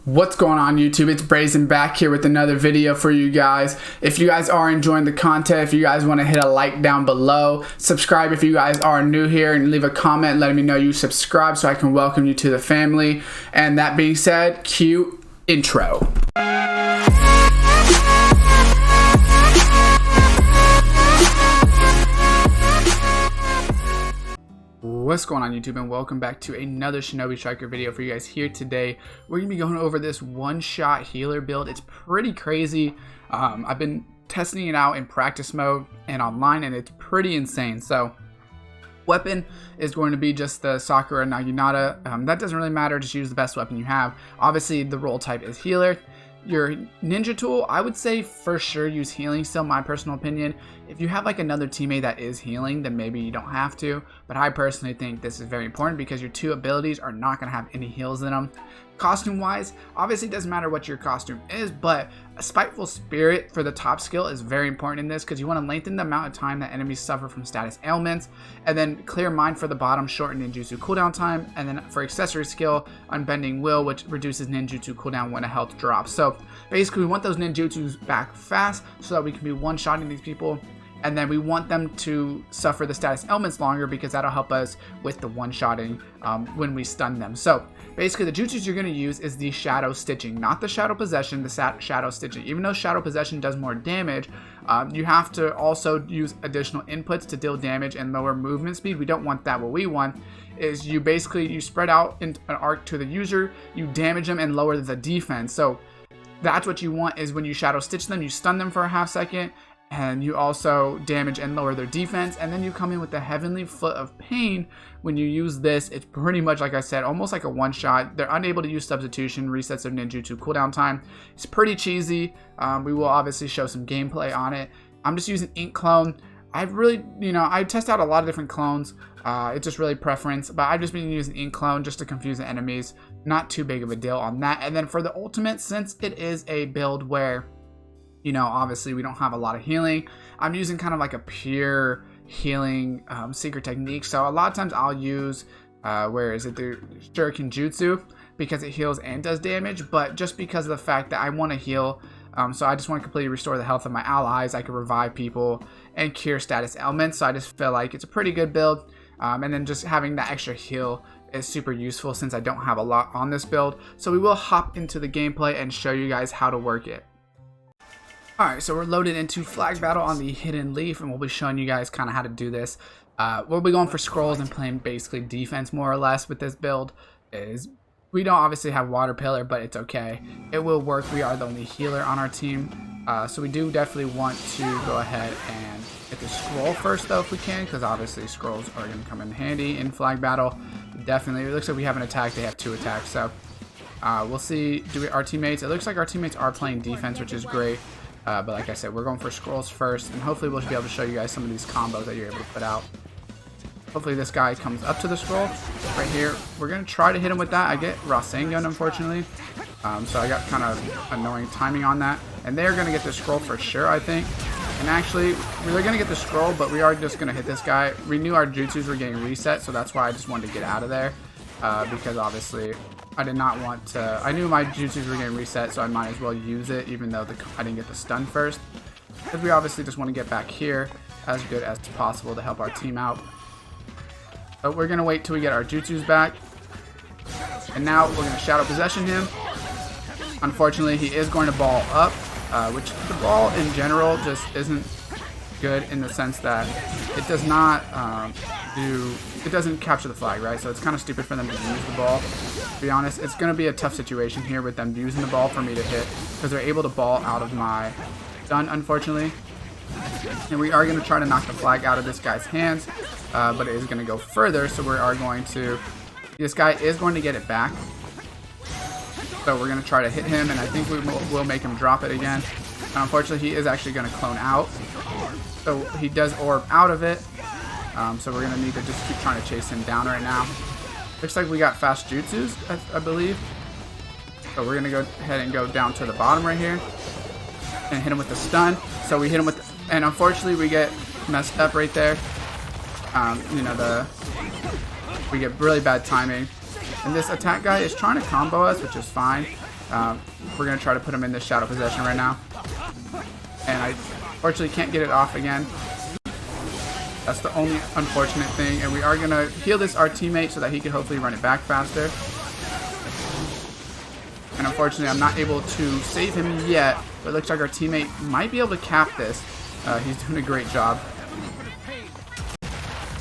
What's going on YouTube? It's Brazen back here with another video for you guys. If you guys are enjoying the content, if you guys want to hit a like down below, subscribe if you guys are new here, and leave a comment letting me know you subscribe so I can welcome you to the family. And that being said, cue intro. What's going on YouTube, and welcome back to another Shinobi Striker video for you guys here today. We're going to be going over this one-shot healer build. It's pretty crazy. I've been testing it out in practice mode and online, and it's pretty insane. So weapon is going to be just the Sakura Naginata. That doesn't really matter, just use the best weapon you have. Obviously the role type is healer. Your ninja tool, I would say for sure use healing still, my personal opinion. If you have like another teammate that is healing, then maybe you don't have to, but I personally think this is very important because your two abilities are not going to have any heals in them. Costume wise, obviously it doesn't matter what your costume is, but a Spiteful Spirit for the top skill is very important in this because you want to lengthen the amount of time that enemies suffer from status ailments, and then Clear Mind for the bottom, shorten ninjutsu cooldown time, and then for accessory skill, Unbending Will, which reduces ninjutsu cooldown when a health drops. So basically we want those ninjutsus back fast so that we can be one-shotting these people. And then we want them to suffer the status ailments longer because that'll help us with the one-shotting when we stun them. So basically the jutsus you're going to use is the Shadow Stitching, not the Shadow Possession, the Shadow Stitching. Even though Shadow Possession does more damage, you have to also use additional inputs to deal damage and lower movement speed. We don't want that. What we want is you spread out in an arc to the user, you damage them and lower the defense. So that's what you want, is when you Shadow Stitch them, you stun them for a half second, and you also damage and lower their defense, and then you come in with the Heavenly Foot of Pain. When you use this, it's pretty much, like I said, almost like a one-shot. They're unable to use substitution, resets their ninjutsu cooldown time. It's pretty cheesy. We will obviously show some gameplay on it. I'm just using Ink Clone. I've really, I test out a lot of different clones. It's just really preference, but I've just been using Ink Clone just to confuse the enemies. Not too big of a deal on that. And then for the ultimate, since it is a build where obviously we don't have a lot of healing, I'm using kind of like a pure healing secret technique. So a lot of times I'll use the Shuriken Jutsu because it heals and does damage, but just because of the fact that I want to heal, so I just want to completely restore the health of my allies. I can revive people and cure status ailments, so I just feel like it's a pretty good build. And then just having that extra heal is super useful since I don't have a lot on this build. So we will hop into the gameplay and show you guys how to work it. Alright, so we're loaded into Flag Battle on the Hidden Leaf, and we'll be showing you guys kind of how to do this. We'll be going for scrolls and playing basically defense more or less with this build. We don't obviously have Water Pillar, but it's okay. It will work. We are the only healer on our team. So we do definitely want to go ahead and get the scroll first though if we can, because obviously scrolls are going to come in handy in Flag Battle. Definitely. It looks like we have an attack. They have 2 attacks. So we'll see. Our teammates, it looks like our teammates are playing defense, which is great. But like I said, we're going for scrolls first, and hopefully we'll be able to show you guys some of these combos that you're able to put out. Hopefully this guy comes up to the scroll right here. We're going to try to hit him with that. I get Rasengan, unfortunately. So I got kind of annoying timing on that. And they're going to get the scroll for sure, I think. And actually, we're going to get the scroll, but we are just going to hit this guy. We knew our jutsus were getting reset, so that's why I just wanted to get out of there. Because obviously I did not want to. I knew my jutsus were getting reset, so I might as well use it, even though I didn't get the stun first. Because we obviously just want to get back here as good as possible to help our team out. But we're going to wait till we get our jutsus back. And now we're going to Shadow Possession him. Unfortunately, he is going to ball up, which the ball in general just isn't good in the sense that it does not it doesn't capture the flag, right? So it's kind of stupid for them to use the ball. To be honest, it's going to be a tough situation here with them using the ball for me to hit, because they're able to ball out of my stun, unfortunately. And we are going to try to knock the flag out of this guy's hands, but it is going to go further, so we are going to, this guy is going to get it back. So we're going to try to hit him, and I think we will make him drop it again. And unfortunately, he is actually going to clone out. So he does orb out of it. So we're going to need to just keep trying to chase him down right now. Looks like we got fast jutsus, I believe. So we're going to go ahead and go down to the bottom right here and hit him with the stun. So we hit him with and unfortunately we get messed up right there. We get really bad timing. And this attack guy is trying to combo us, which is fine. We're going to try to put him in this shadow possession right now. And I unfortunately can't get it off again. That's the only unfortunate thing. And we are going to heal this our teammate so that he can hopefully run it back faster. And unfortunately, I'm not able to save him yet. But it looks like our teammate might be able to cap this. He's doing a great job.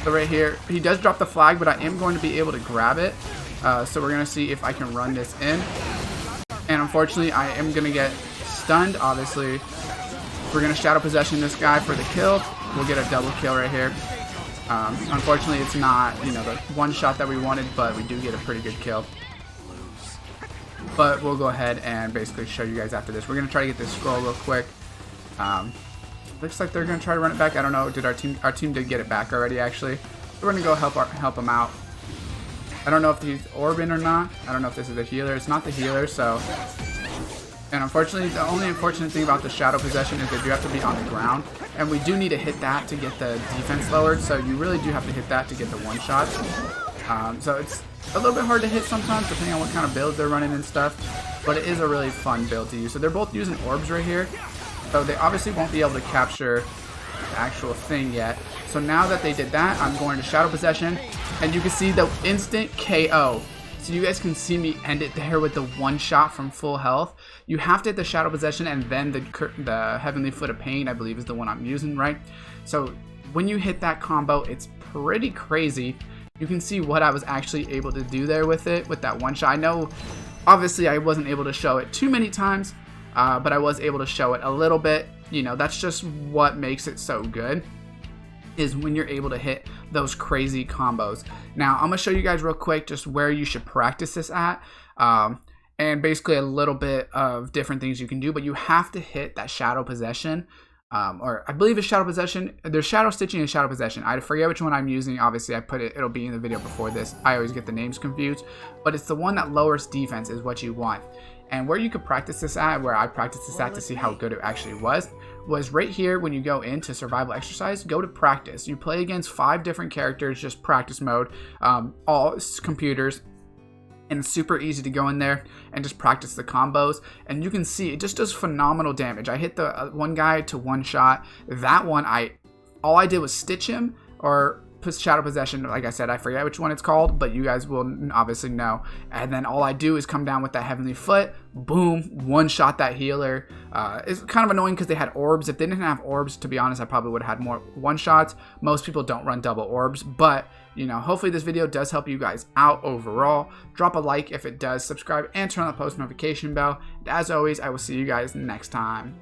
So right here, he does drop the flag, but I am going to be able to grab it. So we're going to see if I can run this in. And unfortunately, I am going to get stunned, obviously. We're going to shadow possession this guy for the kill. We'll get a double kill right here. Unfortunately, it's not, you know, the one shot that we wanted, but we do get a pretty good kill. But we'll go ahead and basically show you guys after this. We're going to try to get this scroll real quick. Looks like they're going to try to run it back. I don't know. Did our team did get it back already, actually. We're going to go help them out. I don't know if he's orbing or not. I don't know if this is the healer. It's not the healer, so... And unfortunately, the only unfortunate thing about the shadow possession is that you have to be on the ground. And we do need to hit that to get the defense lowered, so you really do have to hit that to get the one shot. So it's a little bit hard to hit sometimes, depending on what kind of builds they're running and stuff. But it is a really fun build to use. So they're both using orbs right here. So they obviously won't be able to capture the actual thing yet. So now that they did that, I'm going to shadow possession. And you can see the instant KO. So you guys can see me end it there with the one shot from full health. You have to hit the shadow possession and then the Heavenly Foot of Pain, I believe, is the one I'm using, right? So when you hit that combo, it's pretty crazy. You can see what I was actually able to do there with it, with that one shot. I know, obviously, I wasn't able to show it too many times, but I was able to show it a little bit. You know, that's just what makes it so good, is when you're able to hit those crazy combos. Now, I'm going to show you guys real quick just where you should practice this at, and basically a little bit of different things you can do, but you have to hit that shadow possession, or I believe it's shadow possession. There's shadow stitching and shadow possession. I forget which one I'm using. Obviously, I put it, it'll be in the video before this. I always get the names confused, but it's the one that lowers defense is what you want. And where you could practice this at, where I practiced this at to see how good it actually was right here. When you go into survival exercise, go to practice. You play against 5 different characters, just practice mode, all computers, and it's super easy to go in there and just practice the combos. And you can see it just does phenomenal damage. I hit the one guy to one shot. That one, all I did was stitch him or shadow possession. Like I said, I forget which one it's called, but you guys will obviously know. And then all I do is come down with that Heavenly Foot, boom, one shot that healer. It's kind of annoying because they had orbs. If they didn't have orbs, to be honest, I probably would have had more one shots. Most people don't run double orbs, but you know, hopefully this video does help you guys out overall. Drop a like if it does, subscribe, and turn on the post notification bell. And as always, I will see you guys next time.